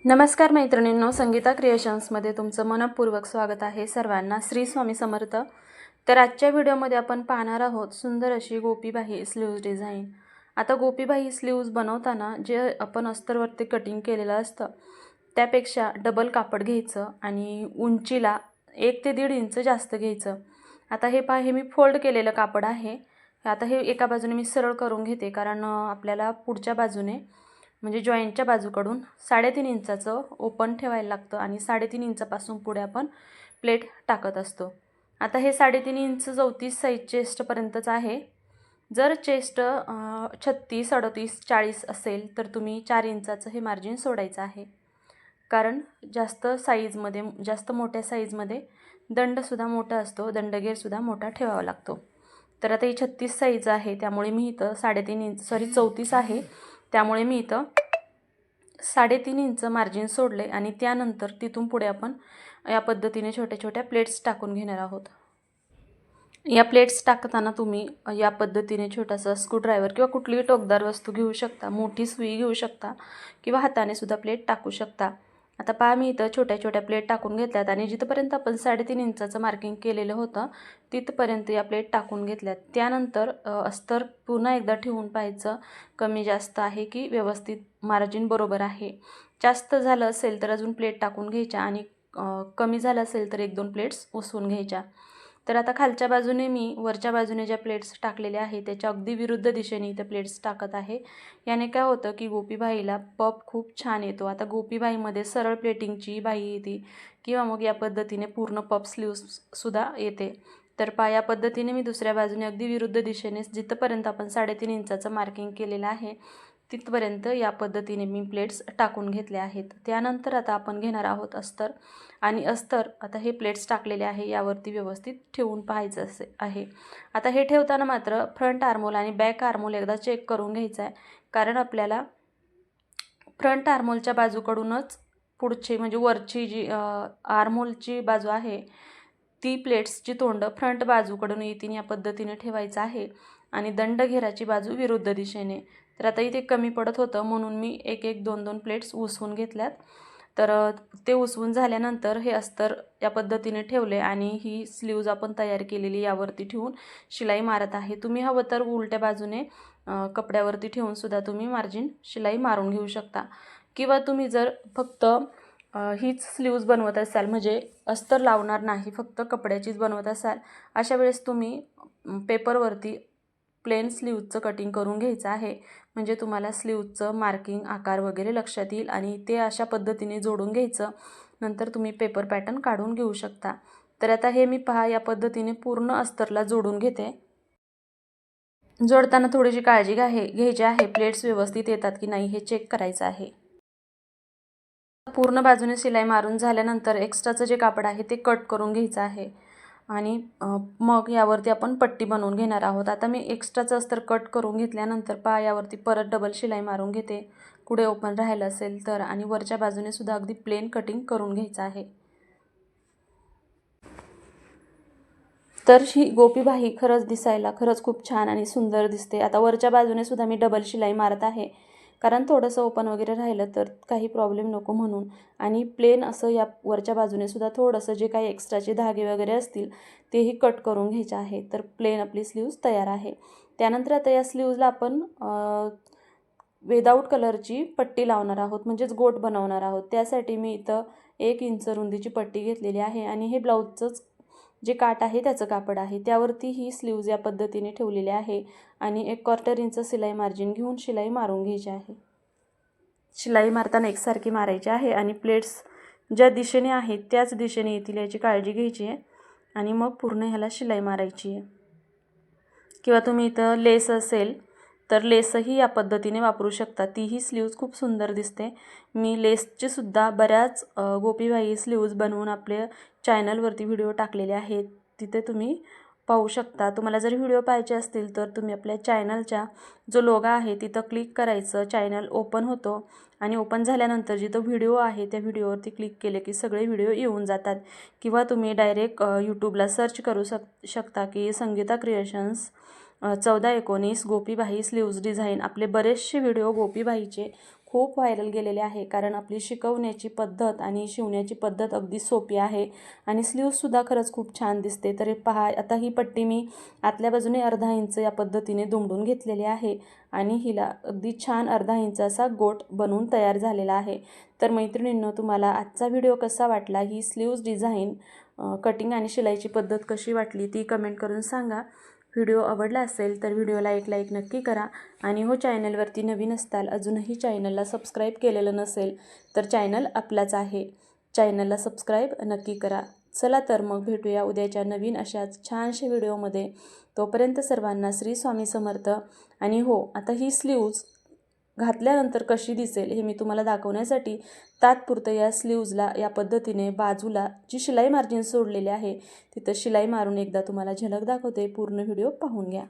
नमस्कार मैत्रिणींनो, संगीता क्रिएशन्समध्ये तुमचं मनपूर्वक स्वागत आहे. सर्वांना श्री स्वामी समर्थ. तर आजच्या व्हिडिओमध्ये आपण पाहणार आहोत सुंदर अशी गोपीबाही स्लीव्ज डिझाईन. आता गोपीबाही स्लीव्ज बनवताना जे आपण अस्तरवरती कटिंग केलेलं असतं त्यापेक्षा डबल कापड घ्यायचं आणि उंचीला 1 ते 1.5 इंच जास्त घ्यायचं. आता हे मी फोल्ड केलेलं कापड आहे. आता हे एका बाजूने मी सरळ करून घेते, कारण आपल्याला पुढच्या बाजूने म्हणजे जॉईंटच्या बाजूकडून 3.5 इंचाचं ओपन ठेवायला लागतं आणि 3.5 इंचापासून पुढे आपण प्लेट टाकत असतो. आता हे 3.5 इंच 34 साईज चेस्टपर्यंतच आहे. जर चेस्ट 36, 38, 40 असेल तर तुम्ही 4 इंचाचं हे मार्जिन सोडायचं आहे, कारण जास्त मोठ्या साईजमध्ये दंडसुद्धा मोठा असतो, दंडगेरसुद्धा मोठा ठेवावा लागतो. तर आता ही 36 साईज आहे, त्यामुळे मी इथं 34 आहे, त्यामुळे मी इथं 3.5 इंच मार्जिन सोडले आणि त्यानंतर तिथून पुढे आपण या पद्धतीने छोट्या छोट्या प्लेट्स टाकून घेणार आहोत. या प्लेट्स टाकताना तुम्ही या पद्धतीने छोटासा स्क्रूड्रायव्हर किंवा कुठलीही टोकदार वस्तू घेऊ शकता, मोठी सुई घेऊ शकता किंवा हाताने सुद्धा प्लेट टाकू शकता. आता पहा, मी इथं छोट्या छोट्या प्लेट टाकून घेतल्यात आणि जिथपर्यंत आपण 3.5 इंचाचं मार्किंग केलेलं होतं तिथपर्यंत या प्लेट टाकून घेतल्यात. त्यानंतर अस्तर पुन्हा एकदा ठेवून पाहायचं कमी जास्त आहे की व्यवस्थित मार्जिन बरोबर आहे. जास्त झालं असेल तर अजून प्लेट टाकून घ्यायच्या आणि कमी झालं असेल तर 1-2 प्लेट्स उसवून घ्यायच्या. तर आता खालच्या बाजूने मी वरच्या बाजूने ज्या प्लेट्स टाकलेल्या आहेत त्याच्या अगदी विरुद्ध दिशेने इथे प्लेट्स टाकत आहे. याने काय होतं की गोपीबाईला पप खूप छान येतो. आता गोपीबाईमध्ये सरळ प्लेटिंगची बाई येते किंवा मग या पद्धतीने पूर्ण पप स्लीव्ससुद्धा येते. तर या पद्धतीने मी दुसऱ्या बाजूने अगदी विरुद्ध दिशेने जिथपर्यंत आपण 3.5 इंचाचं मार्किंग केलेलं आहे तिथपर्यंत या पद्धतीने मी प्लेट्स टाकून घेतल्या आहेत. त्यानंतर आता आपण घेणार आहोत अस्तर आणि अस्तर आता हे प्लेट्स टाकलेले आहे यावरती व्यवस्थित ठेवून पाहायचं आहे. आता हे ठेवताना मात्र फ्रंट आर्मोल आणि बॅक आर्मोल एकदा चेक करून घ्यायचं आहे, कारण आपल्याला फ्रंट आर्मोलच्या बाजूकडूनच पुढची म्हणजे वरची जी आर्मोलची बाजू आहे ती प्लेट्सची तोंड फ्रंट बाजूकडून येतील या पद्धतीने ठेवायचं आहे आणि दंडघेराची बाजू विरुद्ध दिशेने. तर आता इथे कमी पडत होतं म्हणून मी 1-1, 2-2 प्लेट्स उसवून घेतल्यात. तर ते उसवून झाल्यानंतर हे अस्तर या पद्धतीने ठेवले आणि ही स्लीव्ज आपण तयार केलेली यावरती ठेवून शिलाई मारत आहे. तुम्ही हवं तर उलट्या बाजूने कपड्यावरती ठेवून सुद्धा तुम्ही मार्जिन शिलाई मारून घेऊ शकता, किंवा तुम्ही जर फक्त हीच स्लीव्ज बनवत असाल म्हणजे अस्तर लावणार नाही, फक्त कपड्याचीच बनवत असाल, अशा वेळेस तुम्ही पेपरवरती प्लेन स्लीव्जचं कटिंग करून घ्यायचं आहे. म्हणजे तुम्हाला स्लीव्जचं मार्किंग आकार वगैरे लक्षात येईल आणि ते अशा पद्धतीने जोडून घ्यायचं. नंतर तुम्ही पेपर पॅटर्न काढून घेऊ शकता. तर आता हे मी पहा या पद्धतीने पूर्ण अस्तरला जोडून घेते. जोडताना थोडीशी काळजी घ्यायची आहे, प्लेट्स व्यवस्थित येतात की नाही हे चेक करायचं आहे. पूर्ण बाजूने शिलाई मारून झाल्यानंतर एक्स्ट्राचं जे कापड आहे ते कट करून घ्यायचं आहे आणि मग यावरती आपण पट्टी बनवून घेणार आहोत. आता मी एक्स्ट्राचं अस्तर कट करून घेतल्यानंतर यावरती परत डबल शिलाई मारून घेते, कुठे ओपन राहिलं असेल तर, आणि वरच्या बाजूने सुद्धा अगदी प्लेन कटिंग करून घ्यायचं आहे. तर ही गोपीबाही खरंच दिसायला खरंच खूप छान आणि सुंदर दिसते. आता वरच्या बाजूने सुद्धा मी डबल शिलाई मारत आहे, कारण थोडंसं ओपन वगैरे राहिलं तर काही प्रॉब्लेम नको म्हणून. आणि प्लेन असं या वरच्या बाजूने सुद्धा थोडंसं जे काही एक्स्ट्राचे धागे वगैरे असतील तेही कट करून घ्यायचे आहे. तर प्लेन आपली स्लीव्ज तयार आहे. त्यानंतर आता या स्लीव्जला आपण विदाऊट कलरची पट्टी लावणार आहोत, म्हणजेच गोट बनवणार आहोत. त्यासाठी मी इथं 1 इंच रुंदीची पट्टी घेतलेली आहे आणि हे ब्लाऊजचंच जे काठ आहे त्याचं कापड आहे, त्यावरती ही स्लीव्ज या पद्धतीने ठेवलेली आहे आणि 1/4 इंच शिलाई मार्जिन घेऊन शिलाई मारून घ्यायची आहे. शिलाई मारताना एकसारखी मारायची आहे आणि प्लेट्स ज्या दिशेने आहेत त्याच दिशेने येतील याची काळजी घ्यायची आहे आणि मग पूर्ण ह्याला शिलाई मारायची आहे. किंवा तुम्ही इथं लेस असेल तर लेसही या पद्धतीने वापरू शकता, तीही स्लीव्ज खूप सुंदर दिसते. मी लेसचे सुद्धा बऱ्याच गोपीबाही स्लीव्ज बनवून आपल्या चॅनलवरती व्हिडिओ टाकलेले आहेत, तिथे तुम्ही पाहू शकता. तुम्हाला जर व्हिडिओ पाहायचे असतील तर तुम्ही आपल्या चॅनलच्या जो लोगो आहे तिथं क्लिक करायचं, चॅनल ओपन होतो आणि ओपन झाल्यानंतर जिथं व्हिडिओ आहे त्या व्हिडिओवरती क्लिक केले की सगळे व्हिडिओ येऊन जातात. किंवा तुम्ही डायरेक्ट यूट्यूबला सर्च करू शकता की संगीता क्रिएशन्स 14-19 गोपीबाही स्लीव्ज डिझाईन. आपले बरेचसे व्हिडिओ गोपीबाहीचे खूप व्हायरल गेलेले आहे, कारण आपली शिकवण्याची पद्धत आणि शिवण्याची पद्धत अगदी सोपी आहे आणि स्लीव्हसुद्धा खरंच खूप छान दिसते. तर पहा, आता ही पट्टी मी आतल्या बाजूने अर्धा इंच या पद्धतीने दुमडून घेतलेली आहे आणि हिला अगदी छान अर्धा इंच असा गोट बनवून तयार झालेला आहे. तर मैत्रिणींनो, तुम्हाला आजचा व्हिडिओ कसा वाटला, ही स्लीव्ज डिझाईन कटिंग आणि शिलाईची पद्धत कशी वाटली ती कमेंट करून सांगा. व्हिडिओ आवडला असेल तर व्हिडिओला एक लाईक नक्की करा आणि हो, चॅनलवरती नवीन असताल, अजूनही चॅनलला सबस्क्राईब केलेलं नसेल तर चॅनल आपलाच आहे, चॅनलला सबस्क्राईब नक्की करा. चला तर मग भेटूया उद्याच्या नवीन अशाच छानशा व्हिडिओमध्ये. तोपर्यंत सर्वांना श्री स्वामी समर्थ. आणि हो, आता ही स्लीव्ज घातल्यानंतर कशी दिसेल हे मी तुम्हाला दाखवण्यासाठी तात्पुरतं या स्लीव्जला या पद्धतीने बाजूला जी शिलाई मार्जिन सोडलेली आहे तिथं शिलाई मारून एकदा तुम्हाला झलक दाखवते. पूर्ण व्हिडिओ पाहून घ्या.